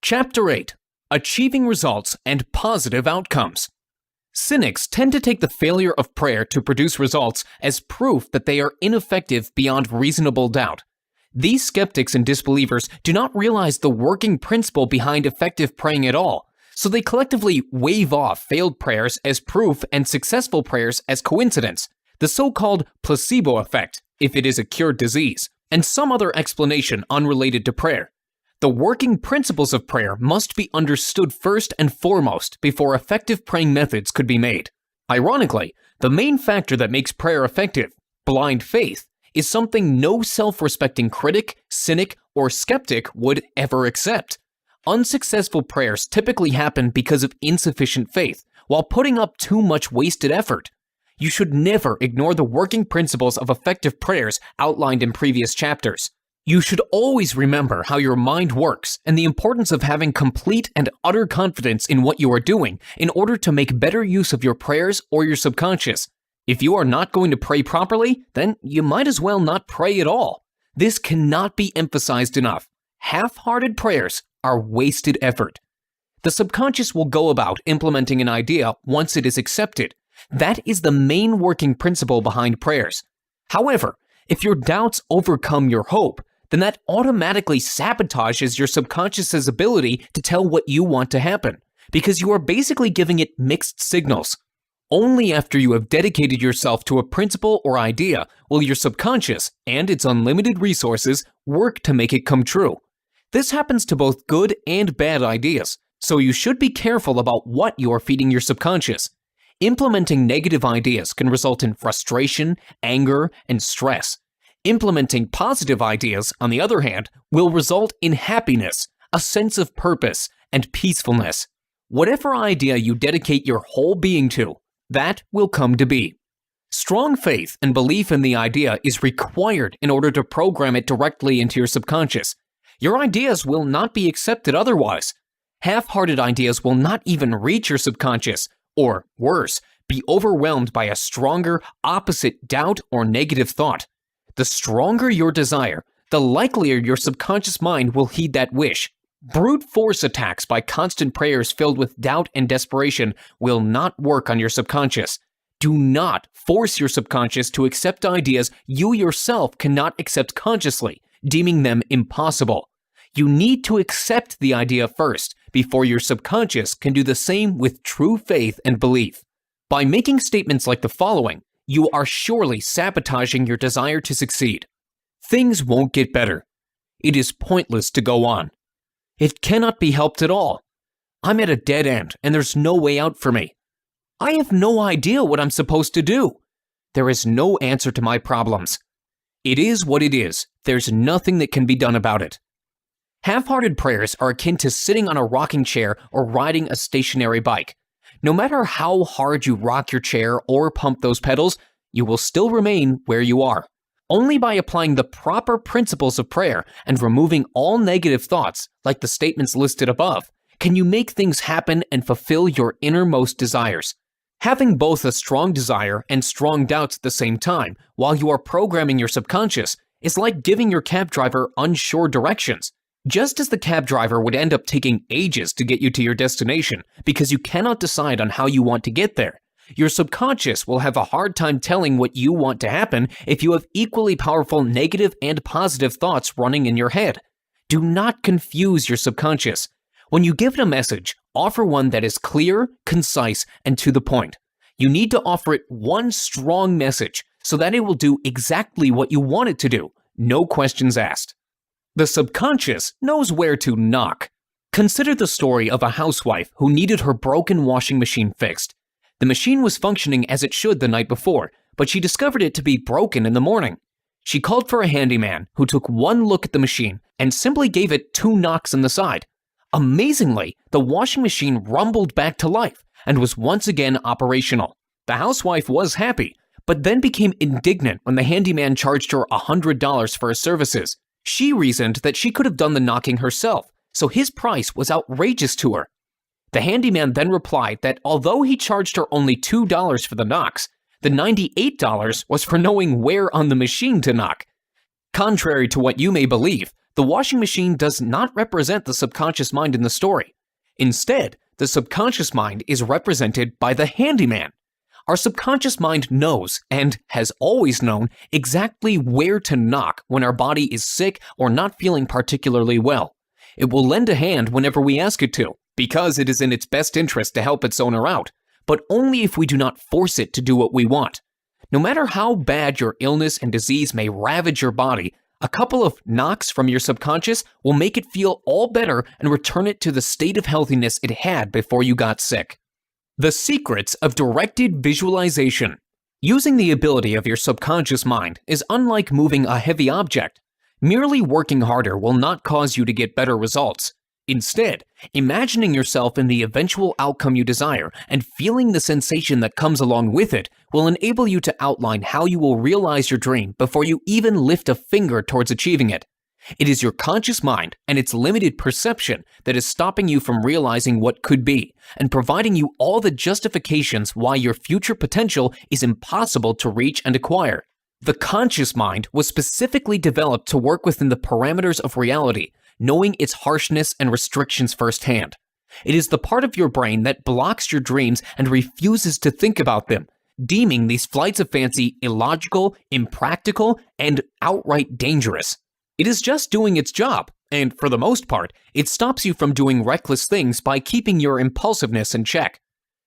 Chapter 8: Achieving Results and Positive Outcomes. Cynics tend to take the failure of prayer to produce results as proof that they are ineffective beyond reasonable doubt. These skeptics and disbelievers do not realize the working principle behind effective praying at all, so they collectively wave off failed prayers as proof and successful prayers as coincidence, the so-called placebo effect, if it is a cured disease, and some other explanation unrelated to prayer. The working principles of prayer must be understood first and foremost before effective praying methods could be made. Ironically, the main factor that makes prayer effective, blind faith, is something no self-respecting critic, cynic, or skeptic would ever accept. Unsuccessful prayers typically happen because of insufficient faith, while putting up too much wasted effort. You should never ignore the working principles of effective prayers outlined in previous chapters. You should always remember how your mind works and the importance of having complete and utter confidence in what you are doing in order to make better use of your prayers or your subconscious. If you are not going to pray properly, then you might as well not pray at all. This cannot be emphasized enough. Half-hearted prayers are wasted effort. The subconscious will go about implementing an idea once it is accepted. That is the main working principle behind prayers. However, if your doubts overcome your hope, then that automatically sabotages your subconscious's ability to tell what you want to happen, because you are basically giving it mixed signals. Only after you have dedicated yourself to a principle or idea will your subconscious and its unlimited resources work to make it come true. This happens to both good and bad ideas, so you should be careful about what you are feeding your subconscious. Implementing negative ideas can result in frustration, anger, and stress. Implementing positive ideas, on the other hand, will result in happiness, a sense of purpose, and peacefulness. Whatever idea you dedicate your whole being to, that will come to be. Strong faith and belief in the idea is required in order to program it directly into your subconscious. Your ideas will not be accepted otherwise. Half-hearted ideas will not even reach your subconscious, or, worse, be overwhelmed by a stronger, opposite doubt or negative thought. The stronger your desire, the likelier your subconscious mind will heed that wish. Brute force attacks by constant prayers filled with doubt and desperation will not work on your subconscious. Do not force your subconscious to accept ideas you yourself cannot accept consciously, deeming them impossible. You need to accept the idea first, before your subconscious can do the same with true faith and belief. By making statements like the following, you are surely sabotaging your desire to succeed. Things won't get better. It is pointless to go on. It cannot be helped at all. I'm at a dead end and there's no way out for me. I have no idea what I'm supposed to do. There is no answer to my problems. It is what it is. There's nothing that can be done about it. Half-hearted prayers are akin to sitting on a rocking chair or riding a stationary bike. No matter how hard you rock your chair or pump those pedals, you will still remain where you are. Only by applying the proper principles of prayer and removing all negative thoughts, like the statements listed above, can you make things happen and fulfill your innermost desires. Having both a strong desire and strong doubts at the same time while you are programming your subconscious is like giving your cab driver unsure directions. Just as the cab driver would end up taking ages to get you to your destination because you cannot decide on how you want to get there, your subconscious will have a hard time telling what you want to happen if you have equally powerful negative and positive thoughts running in your head. Do not confuse your subconscious. When you give it a message, offer one that is clear, concise, and to the point. You need to offer it one strong message so that it will do exactly what you want it to do, no questions asked. The subconscious knows where to knock. Consider the story of a housewife who needed her broken washing machine fixed. The machine was functioning as it should the night before, but she discovered it to be broken in the morning. She called for a handyman who took one look at the machine and simply gave it 2 knocks on the side. Amazingly, the washing machine rumbled back to life and was once again operational. The housewife was happy, but then became indignant when the handyman charged her $100 for his services. She reasoned that she could have done the knocking herself, so his price was outrageous to her. The handyman then replied that although he charged her only $2 for the knocks, the $98 was for knowing where on the machine to knock. Contrary to what you may believe, The washing machine does not represent the subconscious mind in the story. Instead, the subconscious mind is represented by the handyman. Our subconscious mind knows, and has always known, exactly where to knock when our body is sick or not feeling particularly well. It will lend a hand whenever we ask it to, because it is in its best interest to help its owner out, but only if we do not force it to do what we want. No matter how bad your illness and disease may ravage your body, a couple of knocks from your subconscious will make it feel all better and return it to the state of healthiness it had before you got sick. The secrets of directed visualization. Using the ability of your subconscious mind is unlike moving a heavy object. Merely working harder will not cause you to get better results. Instead, imagining yourself in the eventual outcome you desire and feeling the sensation that comes along with it will enable you to outline how you will realize your dream before you even lift a finger towards achieving it. It is your conscious mind and its limited perception that is stopping you from realizing what could be and providing you all the justifications why your future potential is impossible to reach and acquire. The conscious mind was specifically developed to work within the parameters of reality, knowing its harshness and restrictions firsthand. It is the part of your brain that blocks your dreams and refuses to think about them, deeming these flights of fancy illogical, impractical, and outright dangerous. It is just doing its job, and for the most part, it stops you from doing reckless things by keeping your impulsiveness in check.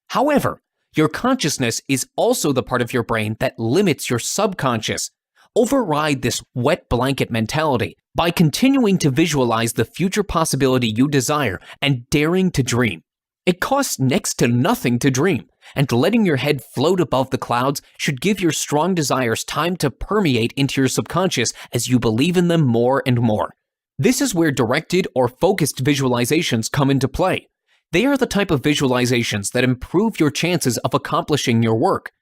However, your consciousness is also the part of your brain that limits your subconscious. Override this wet blanket mentality by continuing to visualize the future possibility you desire and daring to dream. It costs next to nothing to dream, and letting your head float above the clouds should give your strong desires time to permeate into your subconscious as you believe in them more and more. This is where directed or focused visualizations come into play. They are the type of visualizations that improve your chances of accomplishing your work.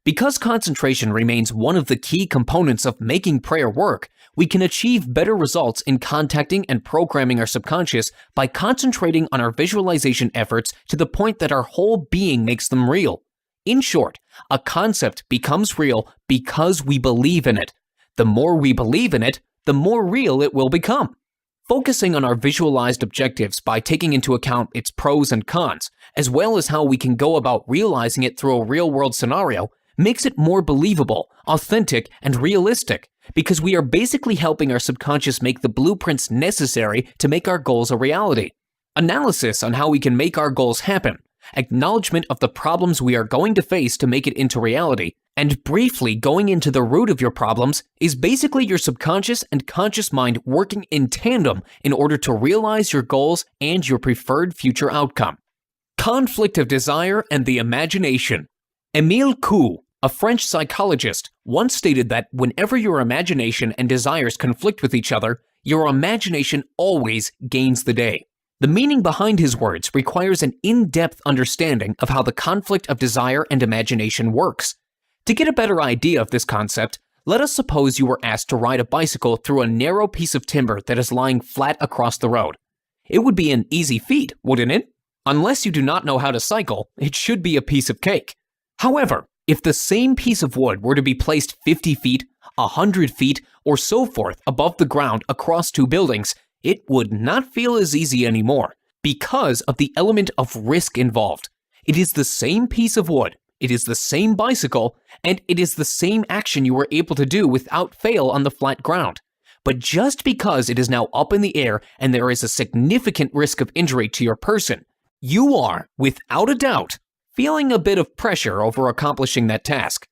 Because concentration remains one of the key components of making prayer work, we can achieve better results in contacting and programming our subconscious by concentrating on our visualization efforts to the point that our whole being makes them real. In short, a concept becomes real because we believe in it. The more we believe in it, the more real it will become. Focusing on our visualized objectives by taking into account its pros and cons, as well as how we can go about realizing it through a real-world scenario, makes it more believable, authentic, and realistic, because we are basically helping our subconscious make the blueprints necessary to make our goals a reality. Analysis on how we can make our goals happen, acknowledgement of the problems we are going to face to make it into reality, and briefly going into the root of your problems is basically your subconscious and conscious mind working in tandem in order to realize your goals and your preferred future outcome. Conflict of desire and the imagination. Émile Coué, a French psychologist, once stated that whenever your imagination and desires conflict with each other, your imagination always gains the day. The meaning behind his words requires an in-depth understanding of how the conflict of desire and imagination works. To get a better idea of this concept, let us suppose you were asked to ride a bicycle through a narrow piece of timber that is lying flat across the road. It would be an easy feat, wouldn't it? Unless you do not know how to cycle, it should be a piece of cake. However, if the same piece of wood were to be placed 50 feet, 100 feet, or so forth above the ground across two buildings, it would not feel as easy anymore because of the element of risk involved. It is the same piece of wood, it is the same bicycle, and it is the same action you were able to do without fail on the flat ground. But just because it is now up in the air and there is a significant risk of injury to your person, you are, without a doubt, feeling a bit of pressure over accomplishing that task.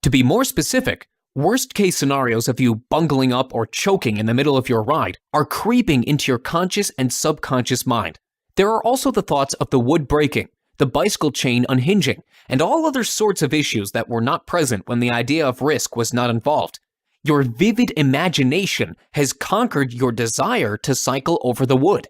To be more specific, worst-case scenarios of you bungling up or choking in the middle of your ride are creeping into your conscious and subconscious mind. There are also the thoughts of the wood breaking, the bicycle chain unhinging, and all other sorts of issues that were not present when the idea of risk was not involved. Your vivid imagination has conquered your desire to cycle over the wood.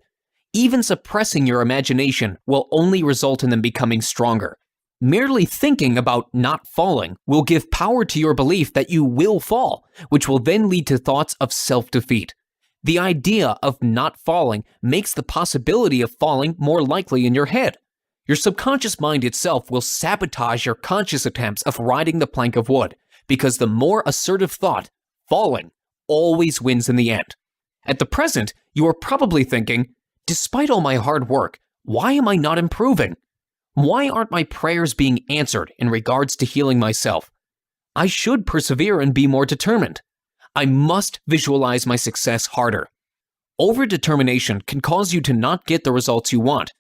Even suppressing your imagination will only result in them becoming stronger. Merely thinking about not falling will give power to your belief that you will fall, which will then lead to thoughts of self-defeat. The idea of not falling makes the possibility of falling more likely in your head. Your subconscious mind itself will sabotage your conscious attempts of riding the plank of wood, because the more assertive thought, falling, always wins in the end. At the present, you are probably thinking, despite all my hard work, why am I not improving? Why aren't my prayers being answered in regards to healing myself? I should persevere and be more determined. I must visualize my success harder. Overdetermination can cause you to not get the results you want.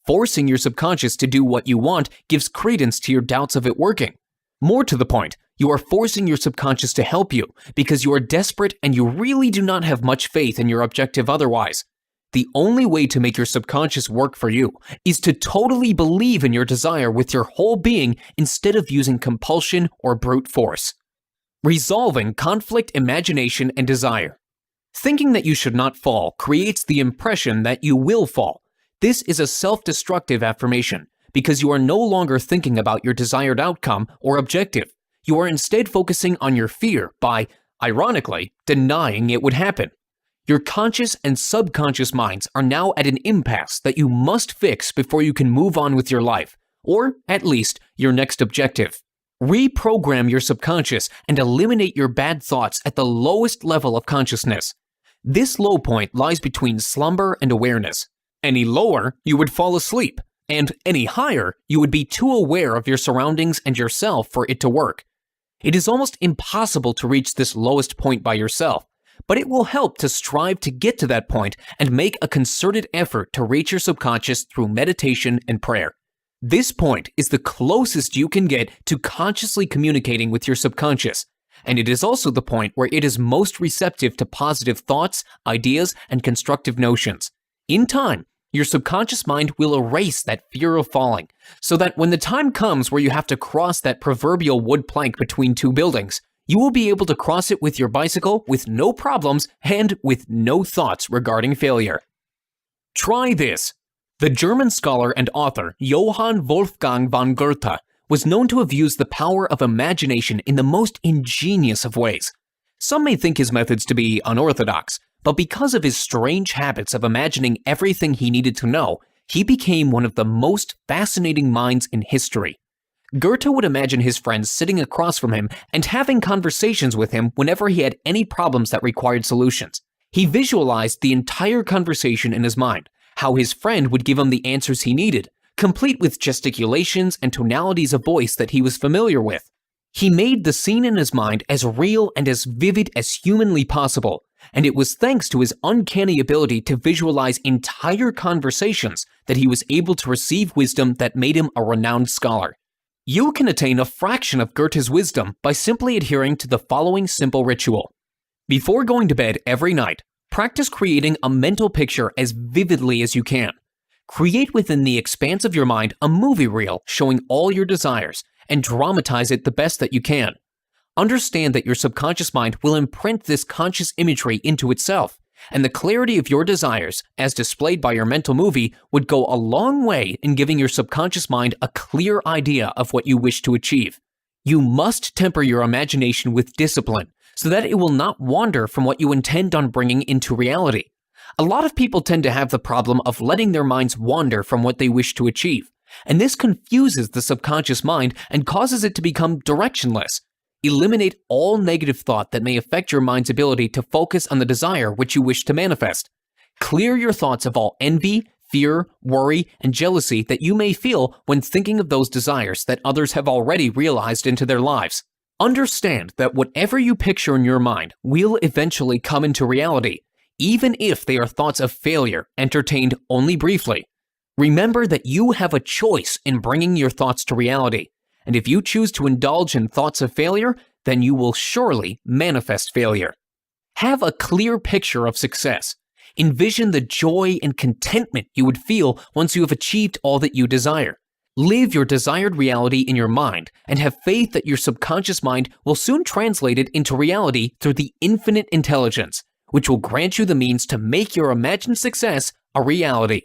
Forcing your subconscious to do what you want gives credence to your doubts of it working. More to the point, you are forcing your subconscious to help you because you are desperate and you really do not have much faith in your objective otherwise. The only way to make your subconscious work for you is to totally believe in your desire with your whole being instead of using compulsion or brute force. Resolving conflict, imagination, and desire. Thinking that you should not fall creates the impression that you will fall. This is a self-destructive affirmation because you are no longer thinking about your desired outcome or objective. You are instead focusing on your fear by, ironically, denying it would happen. Your conscious and subconscious minds are now at an impasse that you must fix before you can move on with your life, or at least your next objective. Reprogram your subconscious and eliminate your bad thoughts at the lowest level of consciousness. This low point lies between slumber and awareness. Any lower, you would fall asleep, and any higher, you would be too aware of your surroundings and yourself for it to work. It is almost impossible to reach this lowest point by yourself, but it will help to strive to get to that point and make a concerted effort to reach your subconscious through meditation and prayer. This point is the closest you can get to consciously communicating with your subconscious, and it is also the point where it is most receptive to positive thoughts, ideas, and constructive notions. In time, your subconscious mind will erase that fear of falling, so that when the time comes where you have to cross that proverbial wood plank between two buildings, you will be able to cross it with your bicycle with no problems and with no thoughts regarding failure. Try this. The German scholar and author Johann Wolfgang von Goethe was known to have used the power of imagination in the most ingenious of ways. Some may think his methods to be unorthodox, but because of his strange habits of imagining everything he needed to know, he became one of the most fascinating minds in history. Goethe would imagine his friends sitting across from him and having conversations with him whenever he had any problems that required solutions. He visualized the entire conversation in his mind, how his friend would give him the answers he needed, complete with gesticulations and tonalities of voice that he was familiar with. He made the scene in his mind as real and as vivid as humanly possible, and it was thanks to his uncanny ability to visualize entire conversations that he was able to receive wisdom that made him a renowned scholar. You can attain a fraction of Goethe's wisdom by simply adhering to the following simple ritual. Before going to bed every night, practice creating a mental picture as vividly as you can. Create within the expanse of your mind a movie reel showing all your desires and dramatize it the best that you can. Understand that your subconscious mind will imprint this conscious imagery into itself, and the clarity of your desires, as displayed by your mental movie, would go a long way in giving your subconscious mind a clear idea of what you wish to achieve. You must temper your imagination with discipline so that it will not wander from what you intend on bringing into reality. A lot of people tend to have the problem of letting their minds wander from what they wish to achieve, and this confuses the subconscious mind and causes it to become directionless. Eliminate all negative thought that may affect your mind's ability to focus on the desire which you wish to manifest. Clear your thoughts of all envy, fear, worry, and jealousy that you may feel when thinking of those desires that others have already realized into their lives. Understand that whatever you picture in your mind will eventually come into reality, even if they are thoughts of failure entertained only briefly. Remember that you have a choice in bringing your thoughts to reality. And if you choose to indulge in thoughts of failure, then you will surely manifest failure. Have a clear picture of success. Envision the joy and contentment you would feel once you have achieved all that you desire. Live your desired reality in your mind and have faith that your subconscious mind will soon translate it into reality through the infinite intelligence, which will grant you the means to make your imagined success a reality.